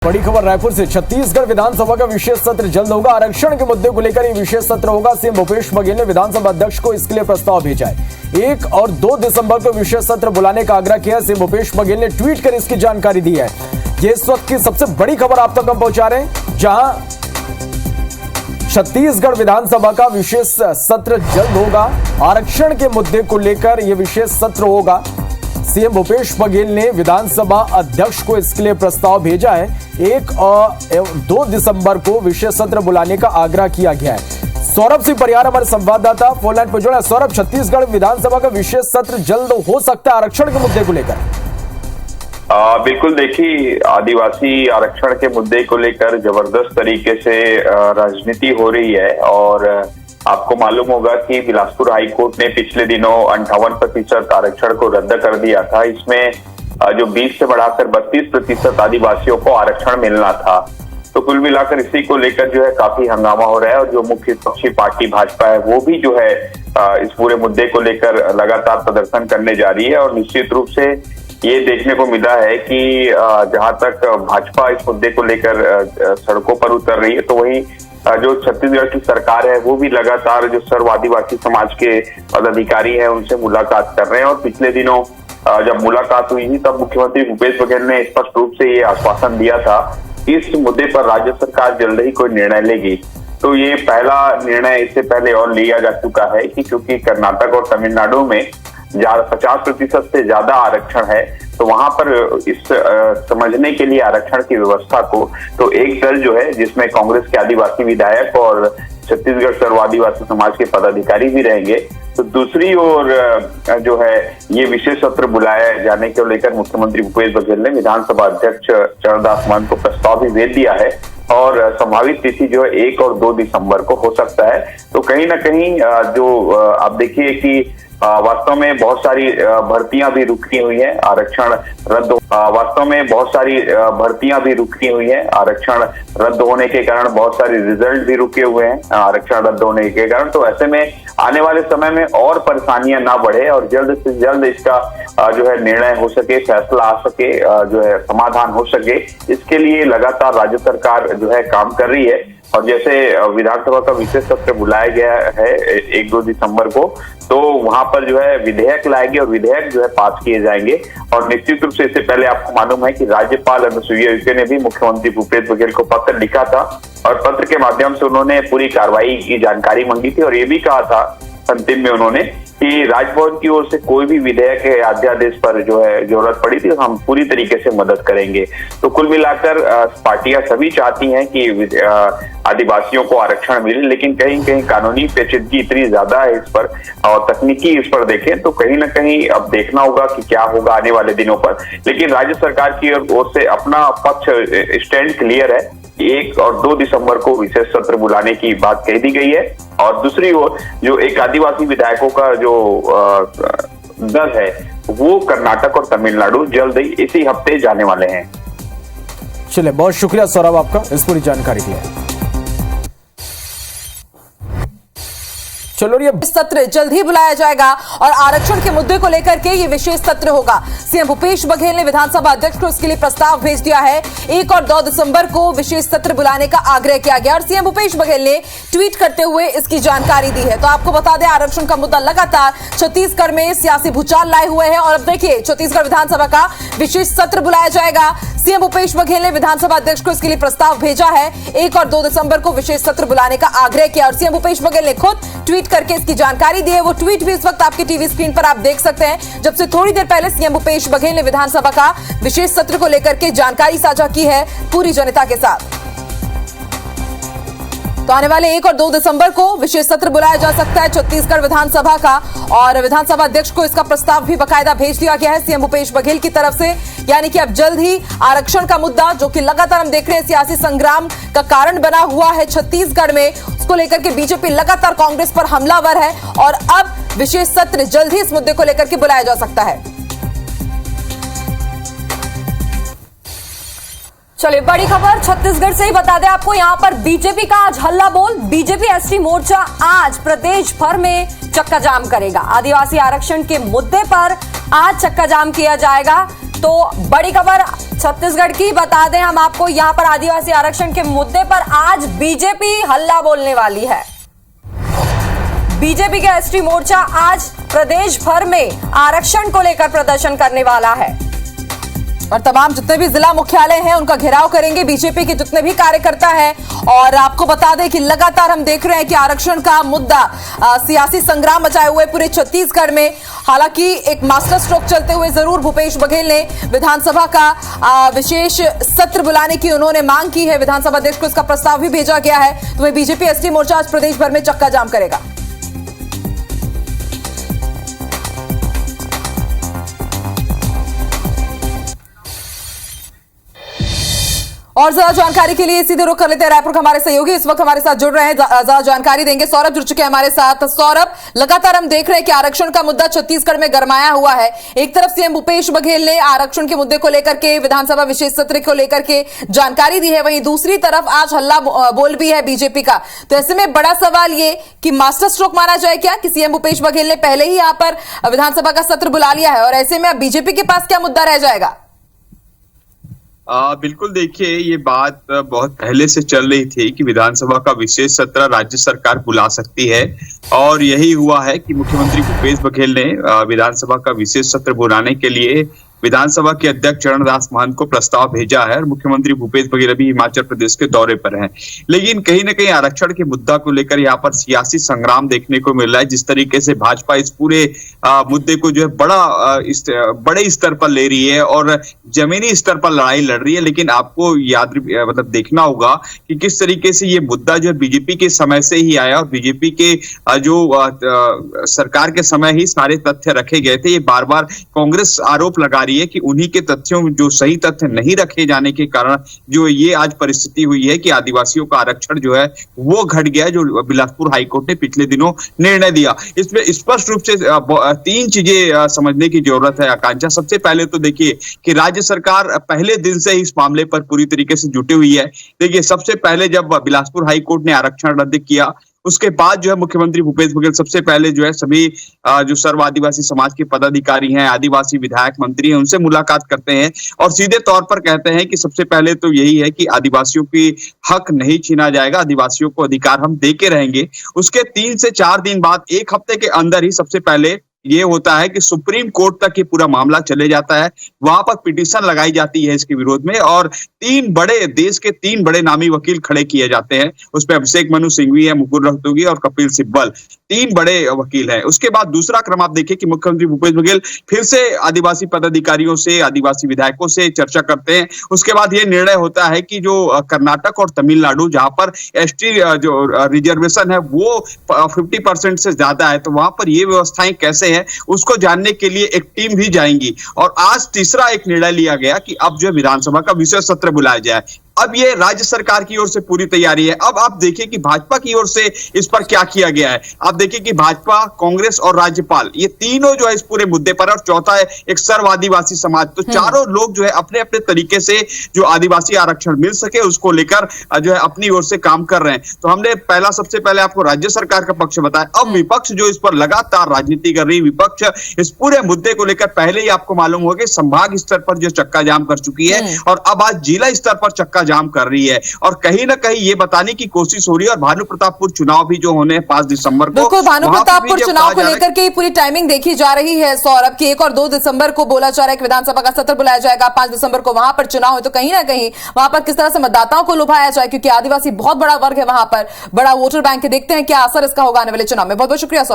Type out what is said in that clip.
बड़ी खबर रायपुर से। छत्तीसगढ़ विधानसभा का विशेष सत्र जल्द होगा। आरक्षण के मुद्दे को लेकर ये विशेष सत्र होगा। सीएम भूपेश बघेल ने विधानसभा अध्यक्ष को इसके लिए प्रस्ताव भेजा है। 1 और 2 दिसंबर को विशेष सत्र बुलाने का आग्रह किया। सीएम भूपेश बघेल ने ट्वीट कर इसकी जानकारी दी है। ये इस वक्त की सबसे बड़ी खबर आप तक हम पहुंचा रहे हैं, जहां छत्तीसगढ़ विधानसभा का विशेष सत्र जल्द होगा। आरक्षण के मुद्दे को लेकर यह विशेष सत्र होगा। सीएम भूपेश बघेल ने विधानसभा अध्यक्ष को इसके लिए प्रस्ताव भेजा है। 1 और 2 दिसंबर को विशेष सत्र बुलाने का आग्रह किया गया है। सौरभ सिंह परिहार हमारे संवाददाता फोन लाइन पर जुड़े हैं। सौरभ, छत्तीसगढ़ विधानसभा का विशेष सत्र जल्द हो सकता है आरक्षण के मुद्दे को लेकर? बिल्कुल, देखिए, आदिवासी आरक्षण के मुद्दे को लेकर जबरदस्त तरीके से राजनीति हो रही है और आपको मालूम होगा कि बिलासपुर हाईकोर्ट ने पिछले दिनों 58% आरक्षण को रद्द कर दिया था। इसमें जो 20 से बढ़ाकर 32% आदिवासियों को आरक्षण मिलना था। तो कुल मिलाकर इसी को लेकर जो है काफी हंगामा हो रहा है और जो मुख्य विपक्षी पार्टी भाजपा है वो भी जो है इस पूरे मुद्दे को लेकर लगातार प्रदर्शन करने जा रही है। और निश्चित रूप से ये देखने को मिला है कि जहां तक भाजपा इस मुद्दे को लेकर सड़कों पर उतर रही है, तो वहीं जो छत्तीसगढ़ की सरकार है वो भी लगातार जो सर्व आदिवासी समाज के पदाधिकारी हैं उनसे मुलाकात कर रहे हैं। और पिछले दिनों जब मुलाकात हुई थी तब मुख्यमंत्री भूपेश बघेल ने स्पष्ट रूप से ये आश्वासन दिया था कि इस मुद्दे पर राज्य सरकार जल्द ही कोई निर्णय लेगी। तो ये पहला निर्णय इससे पहले और लिया जा चुका है कि क्योंकि कर्नाटक और तमिलनाडु में 50% से ज्यादा आरक्षण है, तो वहां पर इस समझने के लिए आरक्षण की व्यवस्था को तो एक दल जो है जिसमें कांग्रेस के आदिवासी विधायक और छत्तीसगढ़ सर्व आदिवासी समाज के पदाधिकारी भी रहेंगे, तो दूसरी ओर जो है ये विशेष सत्र बुलाए जाने को लेकर मुख्यमंत्री भूपेश बघेल ने विधानसभा अध्यक्ष चरणदास महंत को प्रस्ताव भी भेज दिया है। और संभावित तिथि जो है 1 और 2 दिसंबर को हो सकता है। तो कहीं ना कहीं जो आप देखिए कि वास्तव में बहुत सारी भर्तियां भी रुकी हुई हैं, आरक्षण रद्द वास्तव में बहुत सारी भर्तियां भी रुकी हुई हैं। आरक्षण रद्द होने के कारण बहुत सारे रिजल्ट भी रुके हुए हैं आरक्षण रद्द होने के कारण। तो ऐसे में आने वाले समय में और परेशानियां ना बढ़े और जल्द से जल्द इसका जो है निर्णय हो सके, फैसला आ सके, जो है समाधान हो सके, इसके लिए लगातार राज्य सरकार जो है काम कर रही है। और जैसे विधानसभा का विशेष सत्र बुलाया गया है 1-2 दिसंबर को, तो वहां पर जो है विधेयक लाएंगे और विधेयक जो है पास किए जाएंगे। और निश्चित रूप से इससे पहले आपको मालूम है कि राज्यपाल अनुसुईया उइके ने भी मुख्यमंत्री भूपेश बघेल को पत्र लिखा था और पत्र के माध्यम से उन्होंने पूरी कार्रवाई की जानकारी मांगी थी और ये भी कहा था अंतिम में उन्होंने कि राजभवन की ओर से कोई भी विधेयक या अध्यादेश पर जो है जरूरत पड़ी थी हम पूरी तरीके से मदद करेंगे। तो कुल मिलाकर पार्टियां सभी चाहती हैं कि आदिवासियों को आरक्षण मिले, लेकिन कहीं कहीं कानूनी पेचीदगी इतनी ज्यादा है इस पर और तकनीकी इस पर देखें तो कहीं ना कहीं अब देखना होगा कि क्या होगा आने वाले दिनों पर। लेकिन राज्य सरकार की ओर से अपना पक्ष स्टैंड क्लियर है। 1 और 2 दिसंबर को विशेष सत्र बुलाने की बात कह दी गई है। और दूसरी ओर जो एक आदिवासी विधायकों का जो दल है वो कर्नाटक और तमिलनाडु जल्द ही इसी हफ्ते जाने वाले हैं। चलिए, बहुत शुक्रिया सौरभ आपका इस पूरी जानकारी के लिए। चलो, ये सत्र जल्द ही बुलाया जाएगा और आरक्षण के मुद्दे को लेकर के ये विशेष सत्र होगा। सीएम भूपेश बघेल ने विधानसभा अध्यक्ष को इसके लिए प्रस्ताव भेज दिया है। 1 और 2 दिसंबर को विशेष सत्र बुलाने का आग्रह किया गया और सीएम भूपेश बघेल ने ट्वीट करते हुए इसकी जानकारी दी है। तो आपको बता दें, आरक्षण का मुद्दा लगातार छत्तीसगढ़ में सियासी भूचाल लाए हुए है और अब देखिए छत्तीसगढ़ विधानसभा का विशेष सत्र बुलाया जाएगा। सीएम भूपेश बघेल ने विधानसभा अध्यक्ष को इसके लिए प्रस्ताव भेजा है। 1 और 2 दिसंबर को विशेष सत्र बुलाने का आग्रह किया और सीएम भूपेश बघेल ने खुद ट्वीट करके इसकी जानकारी दी है। वो ट्वीट भी इस वक्त आपकी टीवी स्क्रीन पर आप देख सकते हैं। जब से थोड़ी देर पहले सीएम भूपेश बघेल ने विधानसभा का विशेष सत्र को लेकर के जानकारी साझा की है पूरी जनता के साथ। तो आने वाले 1 और 2 दिसंबर को विशेष सत्र बुलाया जा सकता है छत्तीसगढ़ विधानसभा का और विधानसभा अध्यक्ष को इसका प्रस्ताव भी बाकायदा भेज दिया गया है सीएम भूपेश बघेल की तरफ से। यानी कि अब जल्द ही आरक्षण का मुद्दा, जो कि लगातार हम देख रहे हैं सियासी संग्राम का कारण बना हुआ है छत्तीसगढ़ में, उसको लेकर के बीजेपी लगातार कांग्रेस पर हमलावर है और अब विशेष सत्र जल्द ही इस मुद्दे को लेकर के बुलाया जा सकता है। चलिए, बड़ी खबर छत्तीसगढ़ से ही बता दें आपको, यहां पर बीजेपी का आज हल्ला बोल। बीजेपी एसटी मोर्चा आज प्रदेश भर में चक्का जाम करेगा। आदिवासी आरक्षण के मुद्दे पर आज चक्का जाम किया जाएगा। तो बड़ी खबर छत्तीसगढ़ की बता दें हम आपको, यहां पर आदिवासी आरक्षण के मुद्दे पर आज बीजेपी हल्ला बोलने वाली है। बीजेपी का एसटी मोर्चा आज प्रदेश भर में आरक्षण को लेकर प्रदर्शन करने वाला है और तमाम जितने भी जिला मुख्यालय हैं उनका घेराव करेंगे बीजेपी के जितने भी कार्यकर्ता हैं। और आपको बता दें कि लगातार हम देख रहे हैं कि आरक्षण का मुद्दा सियासी संग्राम मचाए हुए पूरे छत्तीसगढ़ में। हालांकि एक मास्टर स्ट्रोक चलते हुए जरूर भूपेश बघेल ने विधानसभा का विशेष सत्र बुलाने की उन्होंने मांग की है। विधानसभा अध्यक्ष को इसका प्रस्ताव भी भेजा गया है। तो वह बीजेपी एसटी मोर्चा आज प्रदेश भर में चक्का जाम करेगा। और ज्यादा जानकारी के लिए सीधे रुख कर लेते हैं रायपुर के हमारे सहयोगी इस वक्त हमारे साथ जुड़ रहे हैं, ज्यादा जानकारी देंगे। सौरभ जुड़ चुके हैं हमारे साथ। सौरभ, लगातार हम देख रहे हैं कि आरक्षण का मुद्दा छत्तीसगढ़ में गरमाया हुआ है। एक तरफ सीएम भूपेश बघेल ने आरक्षण के मुद्दे को लेकर के विधानसभा विशेष सत्र को लेकर के जानकारी दी है, वहीं दूसरी तरफ आज हल्ला बोल भी है बीजेपी का। तो ऐसे में बड़ा सवाल ये कि मास्टर स्ट्रोक माना जाए क्या कि सीएम भूपेश बघेल ने पहले ही यहाँ पर विधानसभा का सत्र बुला लिया है और ऐसे में अब बीजेपी के पास क्या मुद्दा रह जाएगा? बिल्कुल, देखिए ये बात बहुत पहले से चल रही थी कि विधानसभा का विशेष सत्र राज्य सरकार बुला सकती है और यही हुआ है कि मुख्यमंत्री भूपेश बघेल ने विधानसभा का विशेष सत्र बुलाने के लिए विधानसभा के अध्यक्ष चरणदास महंत को प्रस्ताव भेजा है और मुख्यमंत्री भूपेश बघेल अभी हिमाचल प्रदेश के दौरे पर हैं। लेकिन कहीं ना कहीं आरक्षण के मुद्दा को लेकर यहाँ पर सियासी संग्राम देखने को मिल रहा है। जिस तरीके से भाजपा इस पूरे मुद्दे को जो है बड़े स्तर पर ले रही है और जमीनी स्तर पर लड़ाई लड़ रही है। लेकिन आपको मतलब देखना होगा कि किस तरीके से ये मुद्दा जो है बीजेपी के समय से ही आया और बीजेपी के जो सरकार के समय ही सारे तथ्य रखे गए थे। ये बार बार कांग्रेस आरोप लगा है कि उन्हीं के तथ्यों में जो सही तथ्य नहीं रखे जाने के कारण जो ये आज परिस्थिति हुई है कि आदिवासियों का आरक्षण जो है वो घट गया है, जो बिलासपुर हाईकोर्ट ने पिछले दिनों निर्णय दिया। इसमें स्पष्ट रूप से 3 चीजें समझने की जरूरत है आकांक्षा। सबसे पहले तो देखिए कि राज्य सरकार पहले दिन से ही इस मामले पर पूरी तरीके से जुटी हुई है। देखिए, सबसे पहले जब बिलासपुर हाईकोर्ट ने आरक्षण रद्द किया उसके बाद जो है मुख्यमंत्री भूपेश बघेल सबसे पहले जो है सभी जो सर्व आदिवासी समाज के पदाधिकारी हैं, आदिवासी विधायक मंत्री हैं, उनसे मुलाकात करते हैं और सीधे तौर पर कहते हैं कि सबसे पहले तो यही है कि आदिवासियों की हक नहीं छीना जाएगा, आदिवासियों को अधिकार हम देके रहेंगे। उसके 3 से 4 दिन बाद 1 हफ्ते के अंदर ही सबसे पहले ये होता है कि सुप्रीम कोर्ट तक ये पूरा मामला चले जाता है। वहां पर पिटीशन लगाई जाती है इसके विरोध में और देश के 3 बड़े नामी वकील खड़े किए जाते हैं। उसमें अभिषेक मनु सिंघवी है, मुकुल रोहतगी और कपिल सिब्बल, 3 बड़े वकील हैं। उसके बाद दूसरा क्रम आप देखिए कि मुख्यमंत्री भूपेश बघेल फिर से आदिवासी पदाधिकारियों से, आदिवासी विधायकों से चर्चा करते हैं। उसके बाद ये निर्णय होता है कि जो कर्नाटक और तमिलनाडु जहां पर एसटी जो रिजर्वेशन है वो 50% से ज्यादा है, तो वहां पर ये व्यवस्थाएं कैसे है उसको जानने के लिए एक टीम भी जाएंगी। और आज तीसरा एक निर्णय लिया गया कि अब जो विधानसभा का विशेष सत्र बुलाया जाए। अब ये राज्य सरकार की ओर से पूरी तैयारी है। अब आप देखिए कि भाजपा की ओर से इस पर क्या किया गया है। आप देखिए कि भाजपा, कांग्रेस और राज्यपाल ये तीनों जो है इस पूरे मुद्दे पर, और चौथा है एक सर्व आदिवासी समाज, तो चारों लोग जो है अपने अपने तरीके से जो आदिवासी आरक्षण मिल सके उसको लेकर जो है अपनी ओर से काम कर रहे हैं। तो हमने सबसे पहले आपको राज्य सरकार का पक्ष बताया। अब विपक्ष जो इस पर लगातार राजनीति कर रही है, विपक्ष इस पूरे मुद्दे को लेकर पहले ही आपको मालूम होगा संभाग स्तर पर जो चक्का जाम कर चुकी है और अब आज जिला स्तर पर चक्का जाम कर रही है और कहीं ना कहीं ये बताने की कोशिश हो रही है। और भानु प्रतापपुर चुनाव भी जो होने हैं 5 दिसंबर को, बिल्कुल भानु प्रतापपुर चुनाव को लेकर के पूरी टाइमिंग देखी जा रही है सौरभ की। 1 और 2 दिसंबर को बोला जा रहा है कि विधानसभा का सत्र बुलाया जाएगा, 5 दिसंबर को वहां पर चुनाव है। तो कहीं ना कहीं वहां पर किस तरह से मतदाताओं को लुभाया जाए, क्योंकि आदिवासी बहुत बड़ा वर्ग है वहां पर, बड़ा वोटर बैंक है। देखते हैं क्या असर इसका होगा आने वाले चुनाव में। बहुत बहुत शुक्रिया।